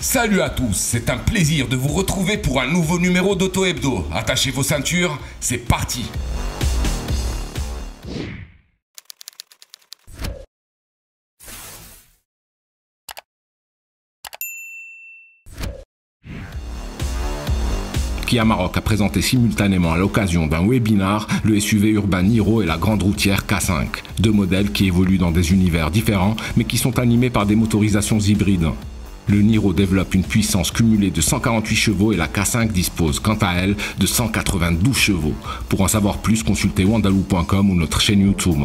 Salut à tous, c'est un plaisir de vous retrouver pour un nouveau numéro d'Auto Hebdo. Attachez vos ceintures, c'est parti. Kia Maroc a présenté simultanément à l'occasion d'un webinar le SUV urbain Niro et la grande routière K5. Deux modèles qui évoluent dans des univers différents mais qui sont animés par des motorisations hybrides. Le Niro développe une puissance cumulée de 148 chevaux et la K5 dispose quant à elle de 192 chevaux. Pour en savoir plus, consultez wandaloo.com ou notre chaîne YouTube.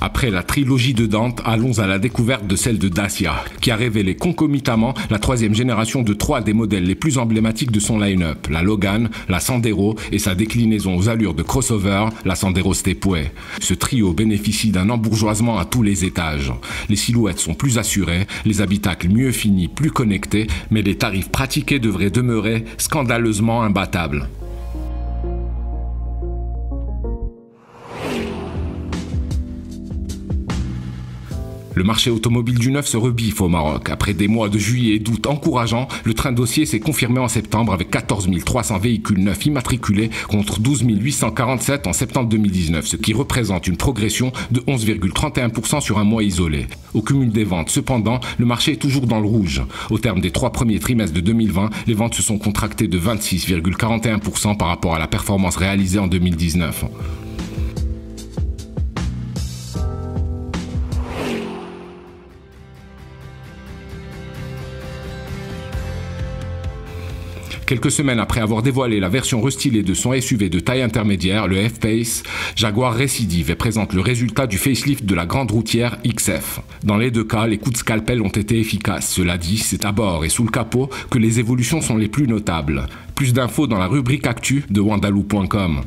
Après la trilogie de Dante, allons à la découverte de celle de Dacia, qui a révélé concomitamment la troisième génération de trois des modèles les plus emblématiques de son line-up, la Logan, la Sandero et sa déclinaison aux allures de crossover, la Sandero Stepway. Ce trio bénéficie d'un embourgeoisement à tous les étages. Les silhouettes sont plus assurées, les habitacles mieux finis, plus connectés, mais les tarifs pratiqués devraient demeurer scandaleusement imbattables. Le marché automobile du neuf se rebiffe au Maroc. Après des mois de juillet et d'août encourageants, le train dossier s'est confirmé en septembre avec 14 300 véhicules neufs immatriculés contre 12 847 en septembre 2019, ce qui représente une progression de 11,31% sur un mois isolé. Au cumul des ventes, cependant, le marché est toujours dans le rouge. Au terme des 3 premiers trimestres de 2020, les ventes se sont contractées de 26,41% par rapport à la performance réalisée en 2019. Quelques semaines après avoir dévoilé la version restylée de son SUV de taille intermédiaire, le F-Pace, Jaguar récidive et présente le résultat du facelift de la grande routière XF. Dans les deux cas, les coups de scalpel ont été efficaces. Cela dit, c'est à bord et sous le capot que les évolutions sont les plus notables. Plus d'infos dans la rubrique Actu de wandaloo.com.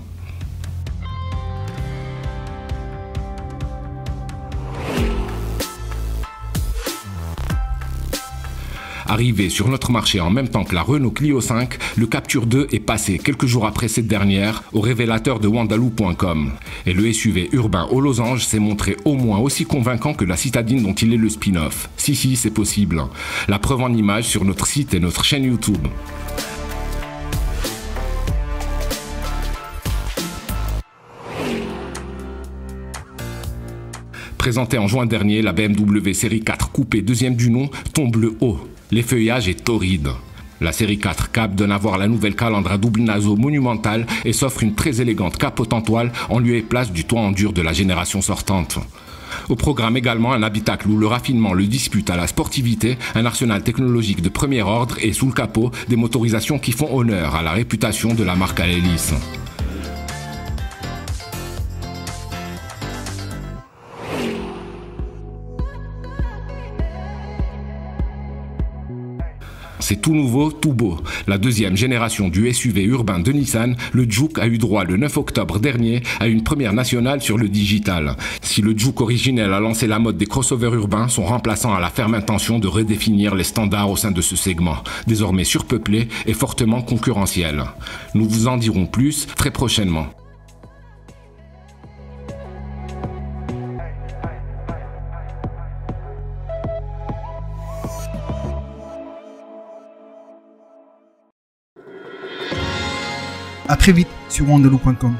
Arrivé sur notre marché en même temps que la Renault Clio 5, le Captur 2 est passé quelques jours après cette dernière au révélateur de wandaloo.com. Et le SUV urbain aux losanges s'est montré au moins aussi convaincant que la citadine dont il est le spin-off. Si, c'est possible. La preuve en images sur notre site et notre chaîne YouTube. Présentée en juin dernier, la BMW série 4 coupé deuxième du nom tombe le haut. L'effeuillage est torride. La série 4 Cap donne à voir la nouvelle calandre à double naseau monumentale et s'offre une très élégante capote en toile en lieu et place du toit en dur de la génération sortante. Au programme également un habitacle où le raffinement le dispute à la sportivité, un arsenal technologique de premier ordre et sous le capot des motorisations qui font honneur à la réputation de la marque à l'hélice. C'est tout nouveau, tout beau. La deuxième génération du SUV urbain de Nissan, le Juke, a eu droit le 9 octobre dernier à une première nationale sur le digital. Si le Juke originel a lancé la mode des crossovers urbains, son remplaçant a la ferme intention de redéfinir les standards au sein de ce segment, désormais surpeuplé et fortement concurrentiel. Nous vous en dirons plus très prochainement. À très vite sur wandaloo.com.